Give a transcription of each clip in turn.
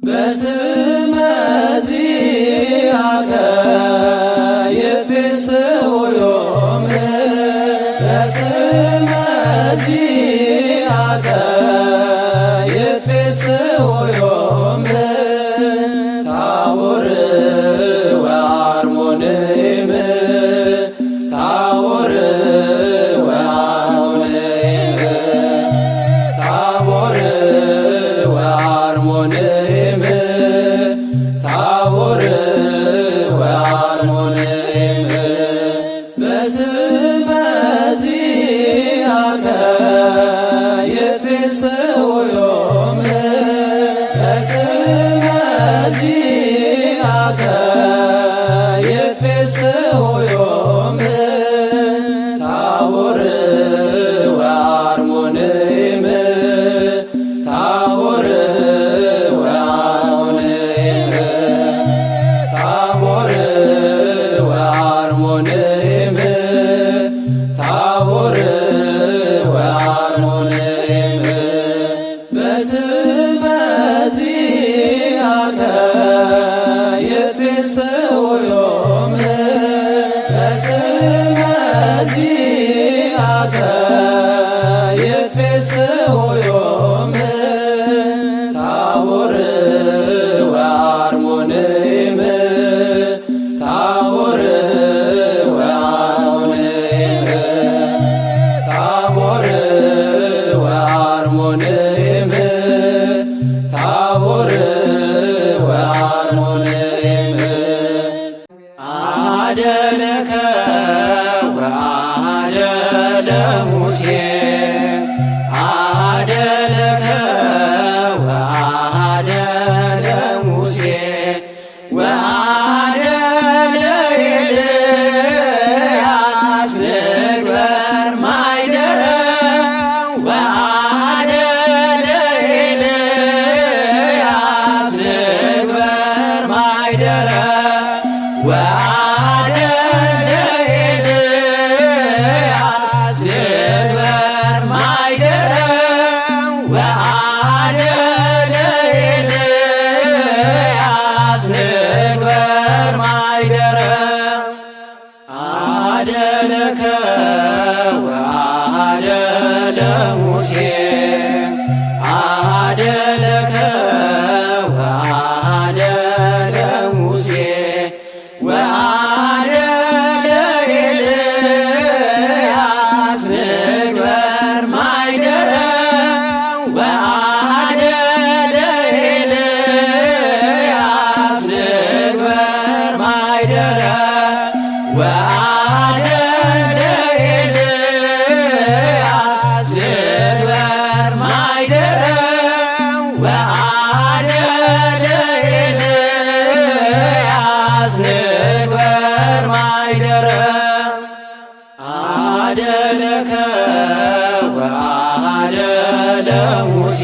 በስመ ዚአከ ይትፌስሑ ዮም በስመ ዚአከ ይትፌስሑ ዮም ታቦር ወአርሞንዔም ታቦር ወአርሞንዔም ታቦር ወአርሞንዔም ታቦር ወአርሞንዔም በስመ ዚአከ ይትፌስሑ ዮም በስመ ዚአከ ይትፌስሑ ዮም ታቦር ወአርሞንዔም ታቦር ወአርሞንዔም ታቦር ወአርሞንዔም ታቦር ወአርሞንዔም በስመ ዚአከ ይትፌስሑ ዮም በስመ ዚአከ ይትፌስሑ ዮም ታቦር ወአርሞንዔም ታቦር ወአርሞንዔም ታቦር ወአርሞንዔም ታቦር ወአርሞንዔም አደነከ ወአሐደ ለሙሴ አደነከ ወአሐደ ለሙሴ ወአሐደ ለኤልያስ ንግበር ማኅደረ ወአሐደ ለኤልያስ ንግበር ማኅደረ ወአሐደ ለኤልያስ ንግበር ማኅደረ ወአሐደ ለኤልያስ ንግበር ማኅደረ አደነከ ወአሐደ ለሙሴ አደነከ ወአሐደ ለሙሴ ወአሐደ ለኤልያስ ንግበር ማኅደረ ወአሐደ ለኤልያስ ንግበር ማኅደረ ወአሐደ ለኤልያስ ንግበር ማኅደረ ወአሐደ ለኤልያስ ንግበር ማኅደረ አደነከ ወአሐደ ለሙሴ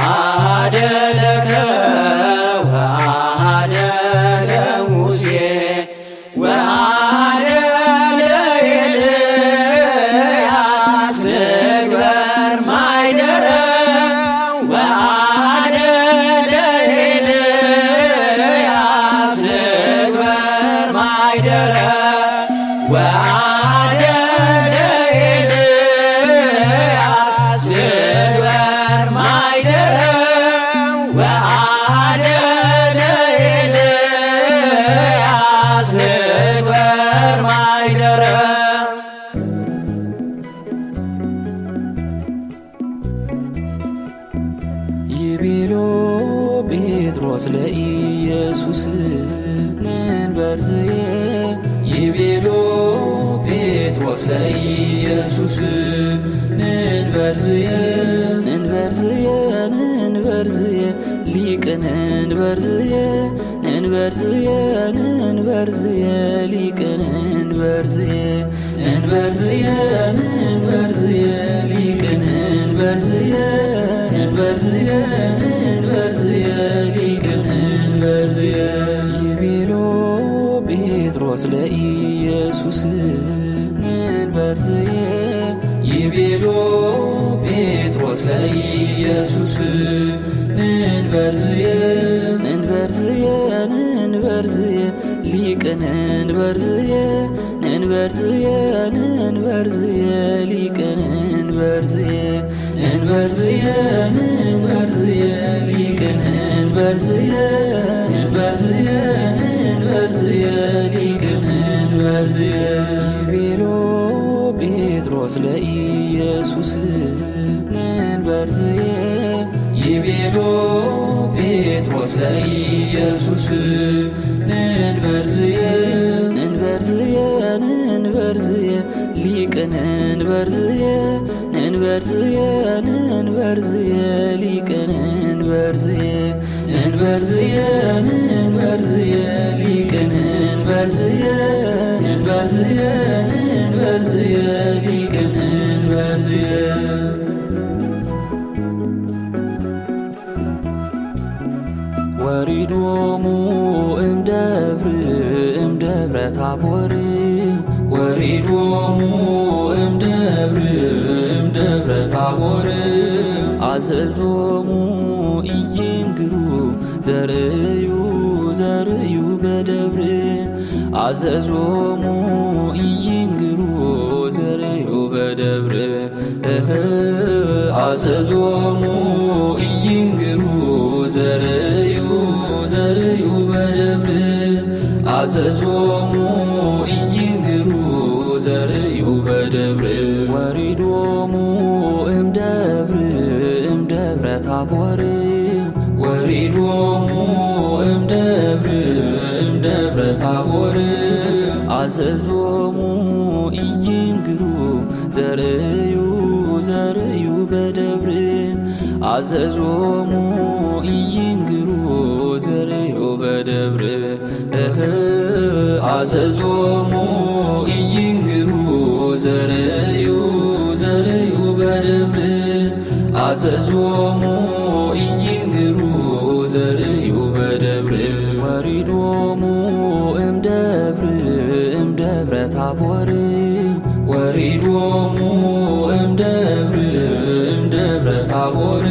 አደነከ ወአሐደ ለሙሴ ወአሐደ ለኤልያስ ንግበር ማኅደረ ወአሐደ ለኤልያስ ንግበር ማኅደረ ወአሐደ ለኤልያስ ንግበር ማኅደረ ወአሐደ ለኤልያስ ንግበር ማኅደረ ይቤሎ ጴጥሮስ ለኢየሱስ ንንበርዝየ ይቤሎ ጴጥሮስ ለኢየሱስ ንንበርዝየ ንንበርዝየ ንንበርዝየ ሊቅ ንንበርዝየ ንንበርዝየ ንንበርዝየ ሊቅ ንንበርዝየ ንንበርዝየ ንንበርዝየ ሊቅ ንንበርዝየ ንንበርዝየ ንንበርዝየ ሊቅ ንንበርዝየ ይቤሎ ጴጥሮስ ለኢየሱስ ንንበርዝየ ይቤሎ ጴጥሮስ ለኢየሱስ ንንበርዝየ እንበርዝየ እንበርዝየ እንበርዝየ ሊቅን እንበርዝየ እንበርዝየ እንበርዝየ ሊቅን እንበርዝየ እንበርዝየ እንበርዝየ ሊቅን እንበርዝየ እንበርዝየ እንበርዝየ ሊቅን እንበርዝየ ይቤሎ ጴጥሮስ ለኢየሱስ እንበርዝየ ይቤሎ ጴጥሮስ ለኢየሱስ እንበርዝየ እንበርዝየ እንበርዝየ ሊቅን እንበርዝየ እንበርዝየ እንበርዝየ ሊቅን እንበርዝየ እንበርዝየ እንበርዝየ ሊቅን እንበርዝየ እንበርዝየ እንበርዝየ ሊቅን እንበርዝየ ወሪዶሙ እምደብረ ታቦር ወሪዶሙ እምደብረ ታቦር አዘዞሙ ኢይንግሩ ዘርእዩ በደብር አዘዞሙ ኢይንግሩ ዘርእዩ በደብር አዘዞሙ ኢይንግሩ ዘርእዩ በደብር አዘዞሙ ኢይንግሩ ዘርእዩ በደብር ወሪዶሙ እምደብረ ታቦር ወሪዶሙ እምደብረ ታቦር አዘዞሙ ኢይንግሩ ዘርእዩ በደብር አዘዞሙ ኢይንግሩ ዘርእዩ በደብር አዘዞሙ ኢይንግሩ ዘርእዩ በደብር አዘዞሙ ኢይንግሩ ዘርእዩ በደብር ወሪዶሙ እምደብረ ታቦር ወሪዶሙ እምደብረ ታቦር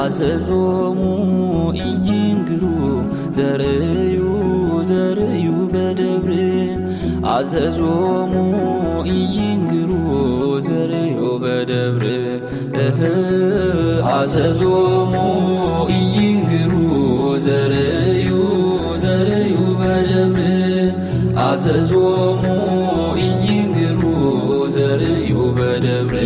አዘዞሙ ኢይንግሩ ዘርእዩ በደብር አዘዞሙ ኢይንግሩ ዘርእዩ በደብር አዘዞሙ ኢይንግሩ ዘርእዩ በደብር አዘዞሙ ኢይንግሩ ዘርእዩ በደብር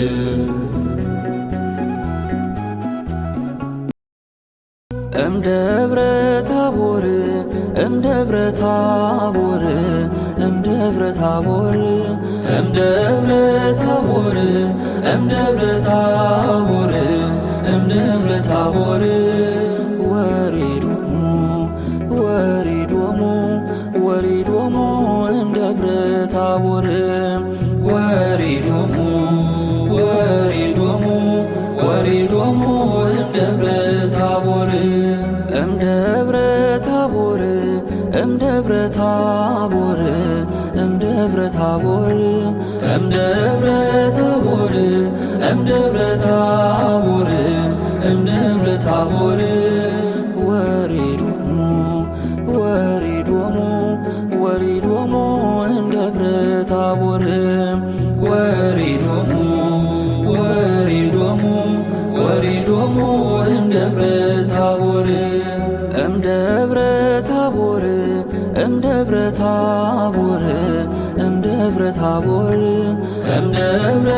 እምደብረ ታቦር እምደብረ ታቦር እምደብረ ታቦር እምደብረ ታቦር እምደብረ ታቦር እምደብረ ታቦር ወሪዶሙ እምደብረ ታቦር ወሪዶሙ እምደብረ ታቦር እምደብረ ታቦር እምደብረ ታቦር እምደብረ ታቦር እምደብረ ታቦር እምደብረ ታቦር እምደብረ ታቦር ወሪዶሙ እምደብረ ታቦር ወሪዶሙ እምደብረ ታቦር እምደብረ ታቦር እምደብረ ታቦር እምደብረ ታቦር እምደብረ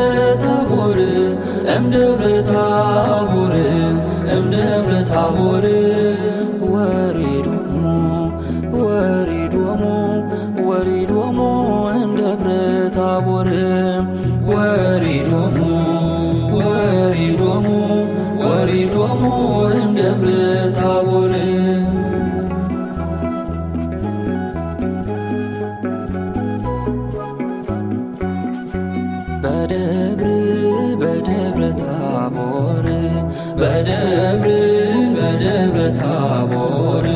ታቦር እምደብረ ታቦር እምደብረ ታቦር ወሪዶሙ እምደብረ ታቦር ወሪዶሙ እምደብረ ታቦር በደብረ ታቦር በደብረ ታቦር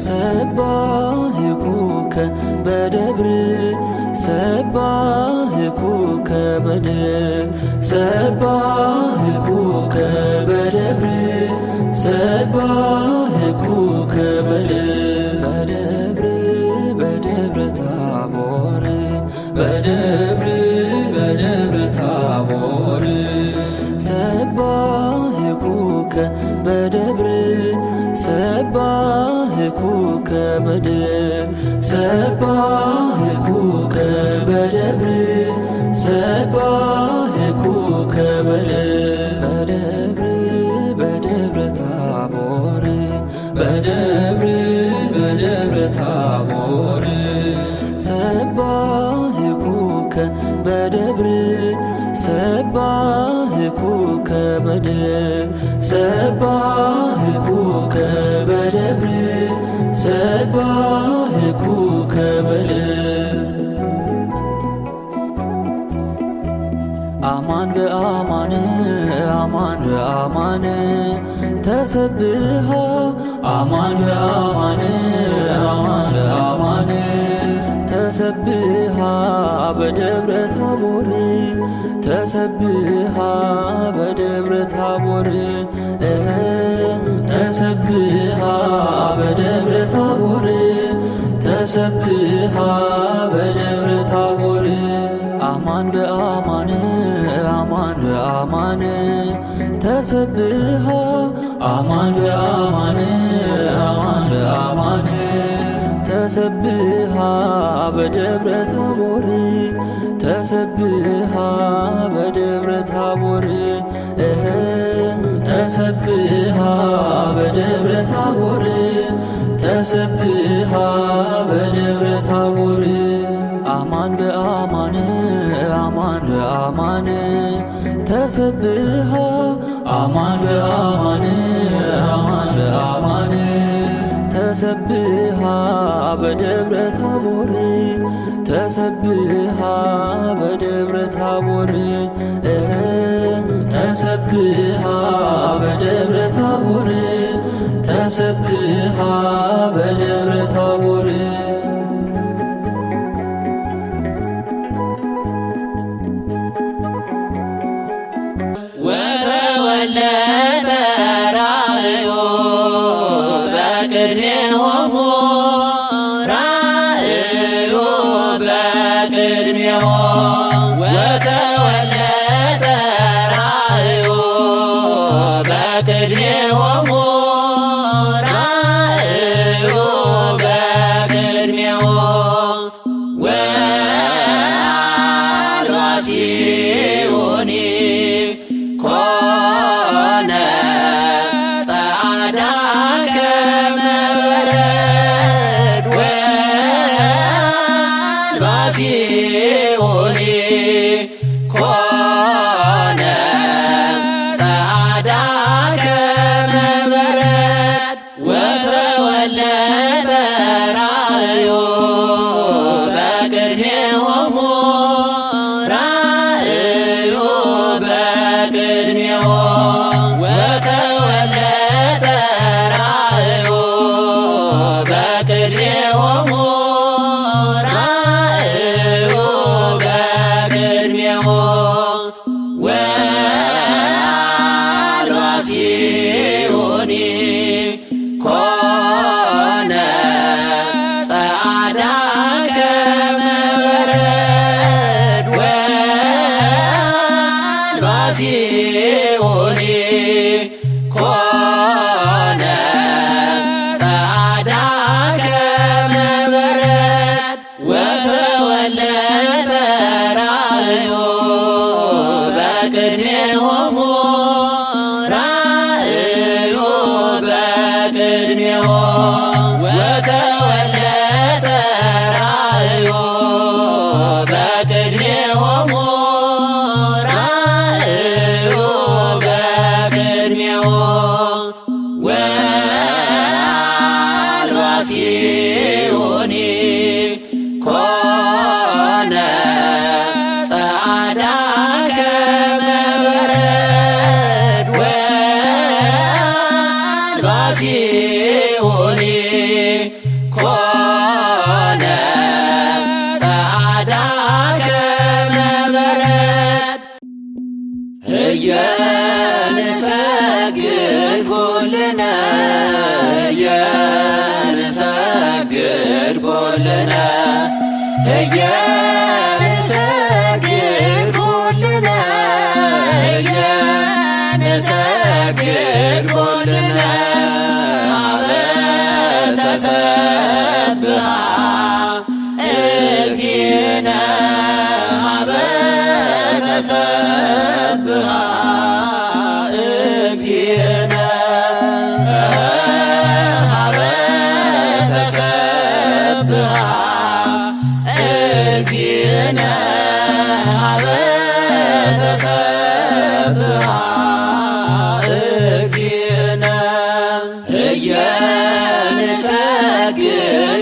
ሰባህኩከ በደብር ሰባህኩከ በደብር ሰባህኩከ በደብር ሰባህኩከ በደብር በደብረ ታቦር በደብረ ታቦር ሰባህኩከ በደብር ሰባህኩከ ሰባህኩከ በደብር ሰባህኩከ በደብረ ታቦር በደብረ ታቦር ሰባህኩከ በደብር ሰባህኩከ ሰባህኩከ በደብር ሰባህኩከ አማን በአማን አማን በአማን ተሰብሃ አማን በአማን አማን በአማን ተሰብሃ በደብረ ታቦር ተሰብሃ በደብረ ታቦር ተሰብሃ በደብረ ታቦር ተሰብሃ በደብረ ታቦር አማን በአማን አማን በአማን ተሰብሃ አማን በአማን አማን በአማን ተሰብሃ በደብረ ታቦር ተሰብሃ በደብረ ታቦር ተሰብሃ በደብረ ታቦር ተሰብሃ በደብረ ታቦር አማን በአማን አማን በአማን ተሰብሃ አማን በአማን አማን በአማን ተሰብሃ በደብረ ታቦር ተሰብሃ በደብረ ታቦር ተሰብሃ በደብረ ታቦር ተሰብሃ በደብረ ታቦር ወተወለደ ራእዮ በቅድሜሆሙ ራእዮ በቅድሜሆሙ ወተወለደ ራእዮ በቅድሜሆሙ ራእዮ በቅድሜሆሙ ወአልባሲዮኒ ኮነ ጸዓዳ ከመ በረድ ወአልባሲዮኒ ኮነ ጸዓዳ ከመ በረድ ወተወለደ ራእዮ በቅድሜሆሙ ራእዮ በቅድሜሆሙ ወተወለደ ራእዮ በቅድሜሆሙ ራእዮ በቅድሜሆሙ ወአልባሲዮኒ ኮነ ጸዓዳ ከመ በረድ ወአልባሲዮኒ ኮነ ጸዓዳ ከመ በረድ ወተወለደ ራእዮ በቅድሜሆሙ ራእዮ በቅድሜሆሙ ወተወለደ ራእዮ በቅድሜሆሙ ራእዮ በቅድሜሆሙ ወአልባሲዮኒ ኮነ ጸዓዳ ከመ በረድ ወአልባሲዮኒ ኮነ ጸዓዳ ከመ በረድ እየንሰግድ ኩልነ እየንሰግድ ኩልነ እየንሰግድ ኩልነ እየንሰግድ ኩልነ ሀበ ተሰብሐ እግዚእነ ሀበ ተሰብሐ እግዚእነ ሀበ ተሰብሐ እግዚእነ ሀበ ተሰብሐ እግዚእነ እየንሰግድ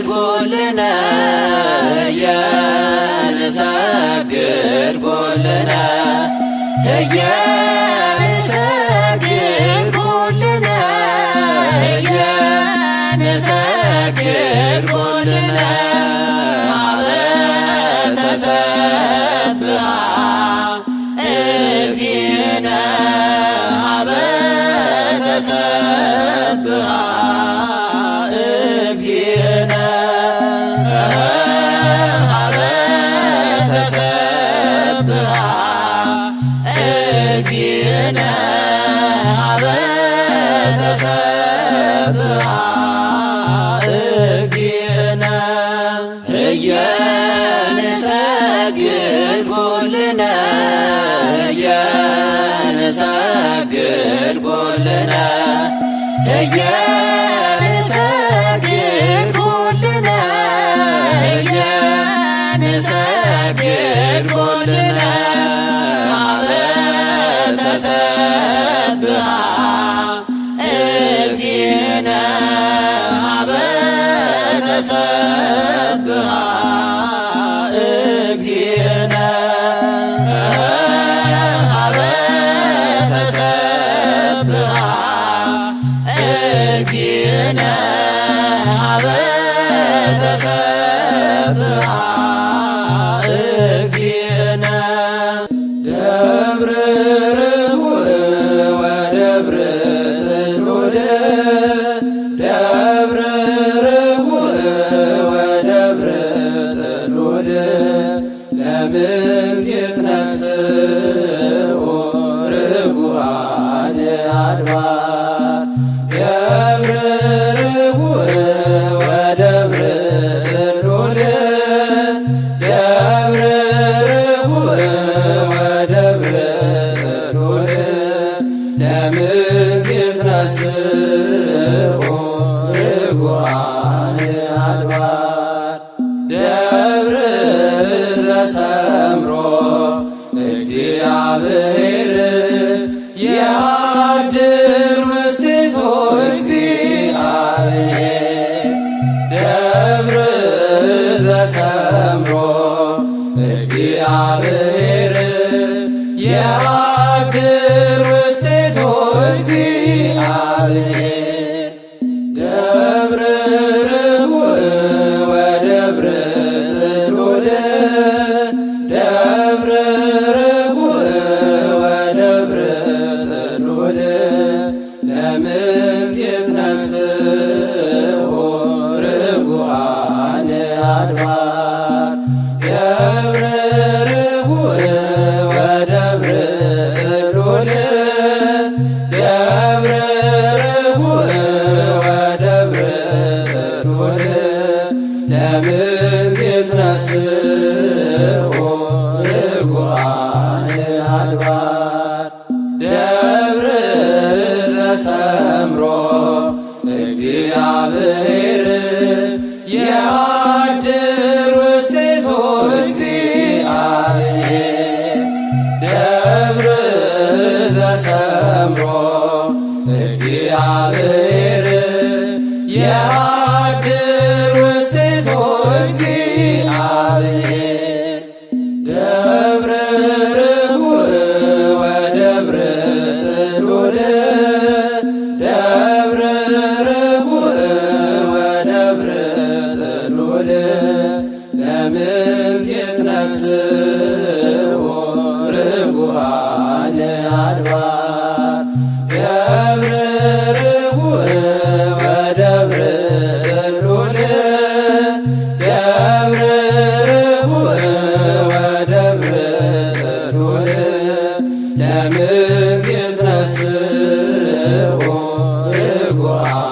ኩልነ እየንሰግድ ኩልነ እየንሰግድ ኩልነ እየንሰግድ ኩልነ ሀበ ተሰብሐ እግዚእነ ሀበ ተሰብሐ እግዚእነ ሀበ ተሰብሐ እግዚእነ ሀበ ተሰብሐ እግዚእነ እየንሰግድ ኩልነ እየንሰግድ ኩልነ እየንሰግድ ኩልነ እየንሰግድ ኩልነ ሀበ ተሰብሐ እግዚእነ ሀበ ተሰብሐ እግዚእነ ሀበ ተሰብሐ እግዚእነ ሀበ ተሰብሐ እግዚእነ ደብረ ርቡዕ ወደብረ ጥሉል ደብረ ርቡዕ ወደብረ ጥሉል ለምንት ይትነስኡ ርጉዓን አድባር ደብረ ርቡዕ ወደብረ ጥሉል ደብረ ርቡዕ ወደብረ ጥሉል ለምንት ይትነስኡ ርጉዓን አድባር ደብረ ዘሰምሮ እግዚአብሔር የአድር ውስቴቶ እግዚአብሔር ደብረ ዘሰምሮ እግዚአብሔር የአድር ውስቴቶ እግዚአብሔር ደብረ ርቡዕ ወደብረ ጥሉል ደብረ ርቡዕ ወደብረ ጥሉል ለምንት ይትነስኡ ርጉዓን አድባር ደብረ ርቡዕ ወደብረ ጥሉል ደብረ ርቡዕ ወደብረ ጥሉል ለምንት ይትነስኡ ርጉዓን አድባር ደብረ ዘሰምሮ እግዚአብሔር የአድር ውስቴቶ እግዚአብሔር ደብረ ዘሰምሮ እግዚአብሔር የአድር ውስቴቶ እግዚአብሔር ደብረ ርቡዕ ወደብረ ጥሉል ደብረ ርቡዕ ወደብረ ጥሉል ለምንት ይትነስኡ ርጉዓን አድባር ደብረ ርቡዕ ብዙኃን